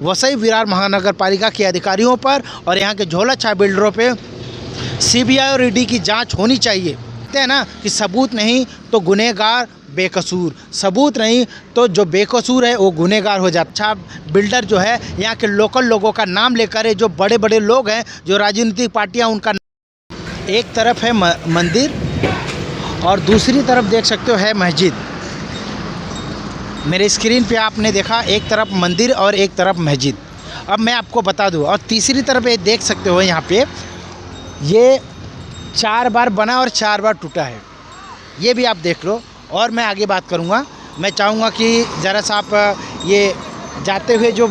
वसई विरार महानगर पालिका के अधिकारियों पर और यहाँ के झोलाछाप बिल्डरों पे सीबीआई और ईडी की जांच होनी चाहिए। कहते हैं ना कि सबूत नहीं तो गुनहगार बेकसूर, सबूत नहीं तो जो बेकसूर है वो गुनहगार हो जाता। अच्छा बिल्डर जो है यहाँ के लोकल लोगों का नाम लेकर है, जो बड़े बड़े लोग हैं, जो राजनीतिक पार्टियाँ, उनका एक तरफ है मंदिर और दूसरी तरफ देख सकते हो है मस्जिद। मेरे स्क्रीन पे आपने देखा एक तरफ मंदिर और एक तरफ मस्जिद। अब मैं आपको बता दूं, और तीसरी तरफ ये देख सकते हो यहाँ पे ये 4 बार बना और 4 बार टूटा है, ये भी आप देख लो। और मैं आगे बात करूँगा, मैं चाहूँगा कि ज़रा सा आप ये जाते हुए जो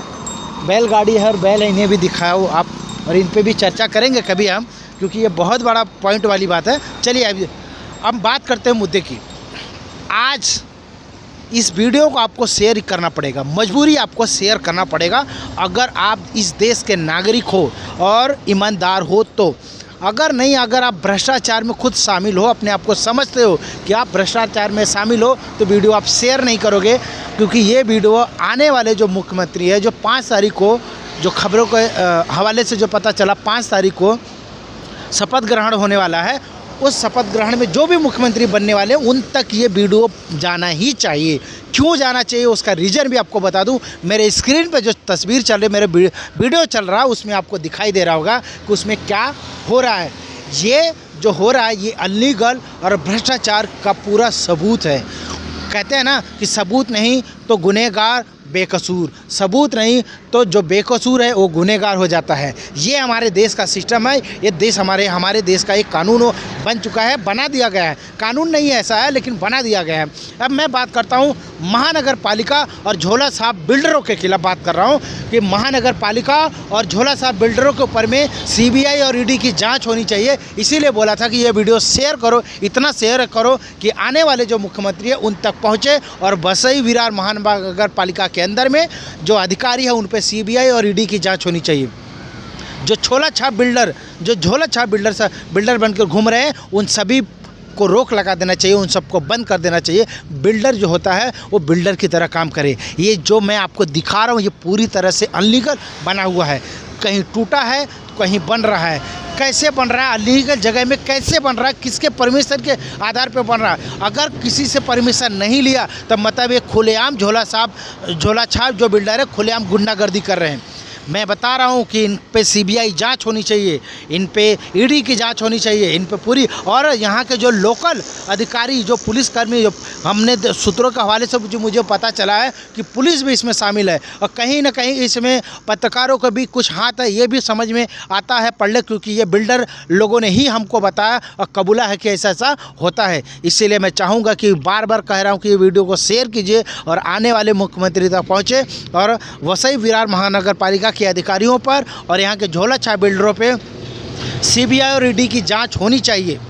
बैलगाड़ी है और बैल है इन्हें भी दिखाओ आप, और इन पे भी चर्चा करेंगे कभी हम, क्योंकि ये बहुत बड़ा पॉइंट वाली बात है। चलिए अब बात करते हैं मुद्दे की। आज इस वीडियो को आपको शेयर करना पड़ेगा, मजबूरी आपको शेयर करना पड़ेगा अगर आप इस देश के नागरिक हो और ईमानदार हो तो। अगर आप भ्रष्टाचार में खुद शामिल हो, अपने आप को समझते हो कि आप भ्रष्टाचार में शामिल हो, तो वीडियो आप शेयर नहीं करोगे, क्योंकि ये वीडियो आने वाले जो मुख्यमंत्री है, जो 5 तारीख को जो खबरों के हवाले से जो पता चला 5 तारीख को शपथ ग्रहण होने वाला है, उस शपथ ग्रहण में जो भी मुख्यमंत्री बनने वाले हैं उन तक ये वीडियो जाना ही चाहिए। क्यों जाना चाहिए उसका रीज़न भी आपको बता दूं। मेरे स्क्रीन पे जो तस्वीर चल रही, मेरे वीडियो चल रहा है, उसमें आपको दिखाई दे रहा होगा कि उसमें क्या हो रहा है। ये जो हो रहा है ये अनलीगल और भ्रष्टाचार का पूरा सबूत है। कहते हैं ना कि सबूत नहीं तो गुनहगार बेकसूर, सबूत नहीं तो जो बेकसूर है वो गुनहगार हो जाता है। ये हमारे देश का सिस्टम है, ये देश हमारे देश का एक कानून बन चुका है, बना दिया गया है। कानून नहीं ऐसा है लेकिन बना दिया गया है। अब मैं बात करता हूँ महानगर पालिका और झोलाछाप बिल्डरों के खिलाफ बात कर रहा हूँ कि महानगर पालिका और झोलाछाप बिल्डरों के ऊपर में सीबीआई और ईडी की जाँच होनी चाहिए। इसीलिए बोला था कि ये वीडियो शेयर करो, इतना शेयर करो कि आने वाले जो मुख्यमंत्री है उन तक पहुँचे और वसई विरार महानगर पालिका के अंदर में जो अधिकारी है उन पे सीबीआई और ईडी की जांच होनी चाहिए। जो झोलाछाप बिल्डर बनकर घूम रहे हैं उन सभी को रोक लगा देना चाहिए, उन सबको बंद कर देना चाहिए। बिल्डर जो होता है वो बिल्डर की तरह काम करे। ये जो मैं आपको दिखा रहा हूँ ये पूरी तरह से अनलीगल बना हुआ है, कहीं टूटा है तो कहीं बन रहा है। कैसे बन रहा है, अनलीगल जगह में कैसे बन रहा है, किसके परमिशन के आधार पर बन रहा है। अगर किसी से परमिशन नहीं लिया तो मतलब ये खुलेआम झोलाछाप जो बिल्डर है खुलेआम गुंडागर्दी कर रहे हैं। मैं बता रहा हूँ कि इन पे सीबीआई जांच होनी चाहिए, इन पे ईडी की जांच होनी चाहिए, इन पे पूरी। और यहाँ के जो लोकल अधिकारी, जो पुलिसकर्मी, जो हमने सूत्रों के हवाले से जो मुझे पता चला है कि पुलिस भी इसमें शामिल है और कहीं ना कहीं इसमें पत्रकारों का भी कुछ हाथ है, ये भी समझ में आता है पढ़ ले, क्योंकि ये बिल्डर लोगों ने ही हमको बताया और कबूला है कि ऐसा ऐसा होता है। इसीलिए मैं चाहूँगा कि बार बार कह रहा हूँ कि ये वीडियो को शेयर कीजिए और आने वाले मुख्यमंत्री तक पहुँचे और वसई विरार महानगर पालिका के अधिकारियों पर और यहाँ के झोलाछाप बिल्डरों पे सीबीआई और ईडी की जांच होनी चाहिए,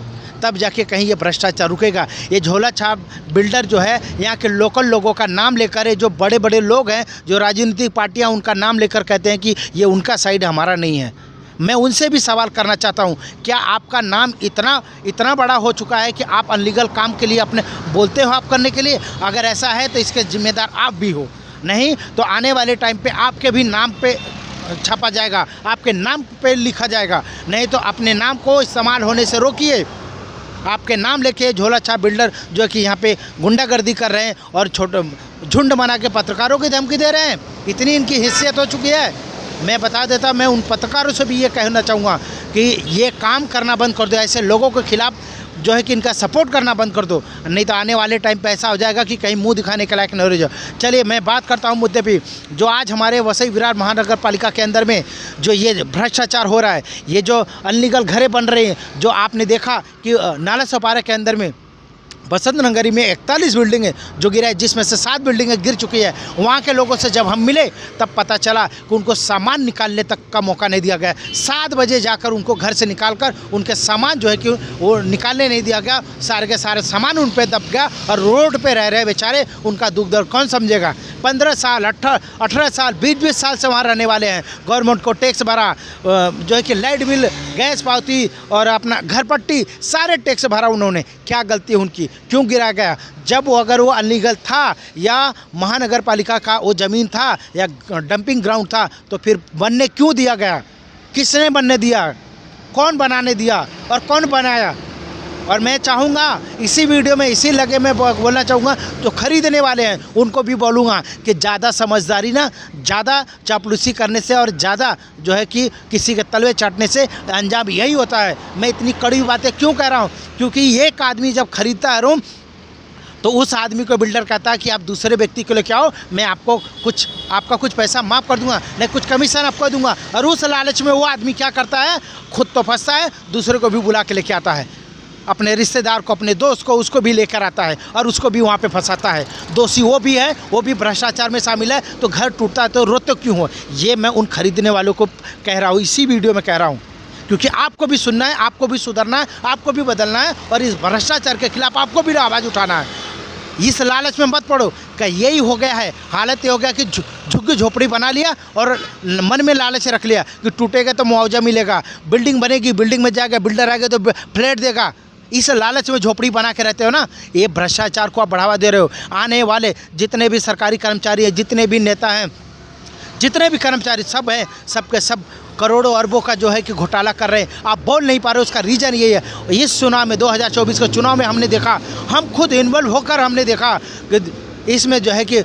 तब जाके कहीं ये भ्रष्टाचार रुकेगा। ये झोलाछाप बिल्डर जो है यहाँ के लोकल लोगों का नाम लेकर है, जो बड़े बड़े लोग हैं, जो राजनीतिक पार्टियाँ, उनका नाम लेकर कहते हैं कि ये उनका साइड हमारा नहीं है। मैं उनसे भी सवाल करना चाहता हूँ, क्या आपका नाम इतना बड़ा हो चुका है कि आप अनलीगल काम के लिए अपने बोलते हो आप करने के लिए? अगर ऐसा है तो इसके जिम्मेदार आप भी हो, नहीं तो आने वाले टाइम पे आपके भी नाम पे छपा जाएगा, आपके नाम पे लिखा जाएगा। नहीं तो अपने नाम को इस्तेमाल होने से रोकिए। आपके नाम लेके झोलाछाप बिल्डर जो कि यहाँ पे गुंडागर्दी कर रहे हैं और छोटे झुंड बना के पत्रकारों की धमकी दे रहे हैं, इतनी इनकी हैसियत हो चुकी है। मैं बता देता, मैं उन पत्रकारों से भी ये कहना चाहूँगा कि ये काम करना बंद कर दो, ऐसे लोगों के खिलाफ जो है कि इनका सपोर्ट करना बंद कर दो, नहीं तो आने वाले टाइम पे ऐसा हो जाएगा कि कहीं मुंह दिखाने के लायक नहीं रह जाओ। चलिए मैं बात करता हूँ मुद्दे पे। जो आज हमारे वसई विरार महानगर पालिका के अंदर में जो ये भ्रष्टाचार हो रहा है, ये जो अनलीगल घरें बन रही हैं, जो आपने देखा कि नाला सपारा के अंदर में बसंत नगरी में 41 बिल्डिंगें जो गिरा है, जिसमें से 7 बिल्डिंगें गिर चुकी है। वहाँ के लोगों से जब हम मिले तब पता चला कि उनको सामान निकालने तक का मौका नहीं दिया गया। 7 बजे जाकर उनको घर से निकालकर उनके सामान जो है कि वो निकालने नहीं दिया गया। सारे के सारे सामान उन पर दब गया और रोड पे रह रहे बेचारे, उनका दुख दर्द कौन समझेगा। 15 साल 18 साल 20 साल से वहाँ रहने वाले हैं। गवर्नमेंट को टैक्स भरा, जो है कि लाइट बिल, गैस पावती और अपना घर पट्टी, सारे टैक्स भरा उन्होंने। क्या गलती है उनकी? क्यों गिराया गया? जब वो अगर वो अनलीगल था या महानगर पालिका का वो ज़मीन था या डंपिंग ग्राउंड था तो फिर बनने क्यों दिया गया? किसने बनने दिया? कौन बनाने दिया और कौन बनाया? और मैं चाहूँगा इसी वीडियो में इसी लगे मैं बोलना चाहूँगा जो खरीदने वाले हैं उनको भी बोलूँगा कि ज़्यादा समझदारी ना, ज़्यादा चापलूसी करने से और ज़्यादा जो है कि किसी के तलवे चाटने से अंजाम यही होता है। मैं इतनी कड़वी बातें क्यों कह रहा हूँ? क्योंकि एक आदमी जब खरीदता है रूम तो उस आदमी को बिल्डर कहता है कि आप दूसरे व्यक्ति को लेके आओ, मैं आपका कुछ पैसा माफ़ कर दूंगा, नहीं कुछ कमीशन आपको दूंगा। और उस लालच में वो आदमी क्या करता है? खुद तो फंसता है, दूसरे को भी बुला के लेके आता है, अपने रिश्तेदार को, अपने दोस्त को, उसको भी लेकर आता है और उसको भी वहाँ पे फंसाता है। दोषी वो भी है, वो भी भ्रष्टाचार में शामिल है। तो घर टूटता है तो रोते क्यों हो? ये मैं उन खरीदने वालों को कह रहा हूँ, इसी वीडियो में कह रहा हूँ, क्योंकि आपको भी सुनना है, आपको भी सुधरना है, आपको भी बदलना है और इस भ्रष्टाचार के खिलाफ आपको भी आवाज़ उठाना है। इस लालच में मत पड़ो कि यही हो गया है, हालत ये हो गया कि झुग्गी झोपड़ी बना लिया और मन में लालच रख लिया कि टूटेगा तो मुआवजा मिलेगा, बिल्डिंग बनेगी, बिल्डिंग में जाएगा, बिल्डर आएगा तो फ्लैट देगा। इस लालच में झोपड़ी बना के रहते हो ना, ये भ्रष्टाचार को आप बढ़ावा दे रहे हो। आने वाले जितने भी सरकारी कर्मचारी हैं, जितने भी नेता हैं, जितने भी कर्मचारी सब हैं, सबके सब करोड़ों अरबों का जो है कि घोटाला कर रहे हैं। आप बोल नहीं पा रहे, उसका रीज़न यही है। इस चुनाव में 2024 के चुनाव में हमने देखा, हम खुद इन्वॉल्व होकर हमने देखा कि इसमें जो है कि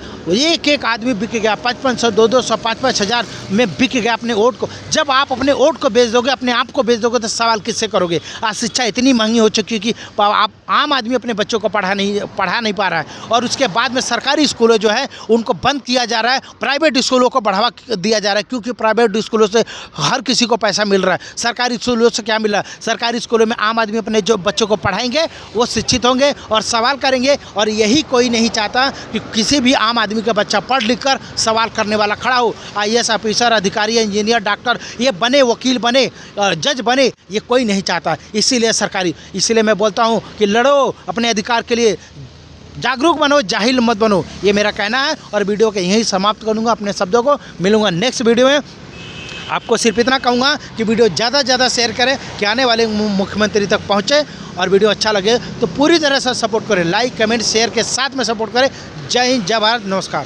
एक आदमी बिक गया, 5500, 200, 5-5 हज़ार में बिक गया अपने वोट को। जब आप अपने वोट को बेच दोगे, अपने आप को बेच दोगे तो सवाल किससे करोगे? आज शिक्षा इतनी महंगी हो चुकी है कि आप आम आदमी अपने बच्चों को पढ़ा नहीं पा रहा है। और उसके बाद में सरकारी स्कूलों जो है उनको बंद किया जा रहा है, प्राइवेट स्कूलों को बढ़ावा दिया जा रहा है, क्योंकि प्राइवेट स्कूलों से हर किसी को पैसा मिल रहा है। सरकारी स्कूलों से क्या मिल रहा है? सरकारी स्कूलों में आम आदमी अपने जो बच्चों को पढ़ाएंगे वो शिक्षित होंगे और सवाल करेंगे। और यही कोई नहीं चाहता कि किसी भी आम आदमी का बच्चा पढ़ लिख कर सवाल करने वाला खड़ा हो। IAS ऑफिसर, अधिकारी, इंजीनियर, डॉक्टर ये बने, वकील बने, जज बने, ये कोई नहीं चाहता। इसीलिए मैं बोलता हूँ कि लड़ो अपने अधिकार के लिए, जागरूक बनो, जाहिल मत बनो। ये मेरा कहना है और वीडियो के यहीं समाप्त करूँगा अपने शब्दों को। मिलूँगा नेक्स्ट वीडियो में। आपको सिर्फ इतना कहूँगा कि वीडियो ज़्यादा से ज़्यादा शेयर करें कि आने वाले मुख्यमंत्री तक पहुँचे। और वीडियो अच्छा लगे तो पूरी तरह से सपोर्ट करें, लाइक, कमेंट, शेयर के साथ में सपोर्ट करें। जय हिंद, जय भारत, नमस्कार।